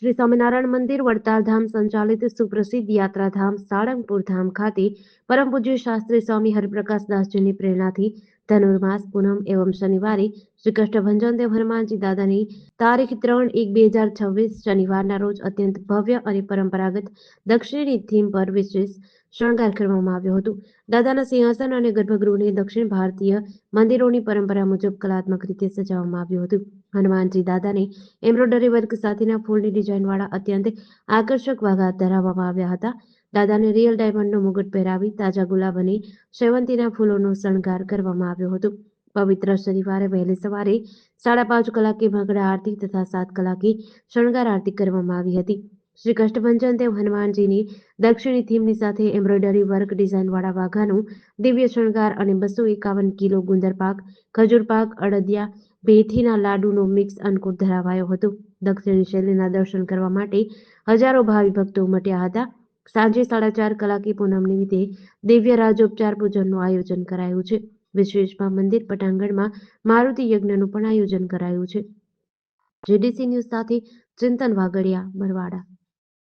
શ્રી સ્વામિનારાયણ મંદિર વડતાલ ધામ સંચાલિત સુપ્રસિદ્ધ યાત્રાધામ સાળંગપુર ધામ ખાતે પરમ પૂજ્ય શાસ્ત્રી સ્વામી હરિપ્રકાશ દાસજીની પ્રેરણાથી ધનુર્માસ પૂનમ એવં શનિવારે શ્રી કષ્ટભંજનદેવ હનુમાનજી દાદાની તારીખ 3/1/2026 શનિવારના રોજ અત્યંત ભવ્ય અને પરંપરાગત દક્ષિણી થીમ પર વિશેષ શણગાર કરવામાં આવ્યો હતો. દાદાના સિંહાસન અને ગર્ભગૃહને દક્ષિણ ભારતીય મંદિરોની પરંપરા મુજબ કલાત્મક રીતે સજાવવામાં આવ્યું હતું. હનુમાનજી દાદાને એમ્બ્રોઇડરી વર્ક સાથેના ફૂલની ડિઝાઇનવાળા અત્યંત આકર્ષક વાઘા ધરાવવામાં આવ્યા હતા. દાદાને રિયલ ડાયમંડનો મુગટ પહેરાવી તાજા ગુલાબ અને સેવંતીના ફૂલોનો શણગાર કરવામાં આવ્યો હતો. પવિત્ર શનિવારે વહેલી સવારે 5:30 કલાકે ભાગડા આરતી તથા 7 કલાકે શણગાર આરતી કરવામાં આવી હતી. શ્રી કષ્ટભંજન દેવ હનુમાનજીની દક્ષિણી થીમની સાથે એમ્બ્રોઇડરી વર્ક ડિઝાઇનવાળા વાઘાનું દિવ્ય શણગાર અને 251 કિલો ગુંદર પાક, ખજૂર પાક, અડદિયા, ભેથીના લાડુનો મિક્સ અન્નકૂટ ધરાવાયો હતો. દક્ષિણી શૈલીના દર્શન કરવા માટે હજારો ભાવિ ભક્તો ઉમટ્યા હતા. સાંજે 4:30 કલાકે પૂનમ નિમિત્તે દિવ્ય રાજોપચાર પૂજનનું આયોજન કરાયું છે. વિશેષમાં મંદિર પટાંગણમાં મારુતિ યજ્ઞનું પણ આયોજન કરાયું છે. જીડીસી ન્યૂઝ સાથે ચિંતન વાગડિયા, બરવાડા.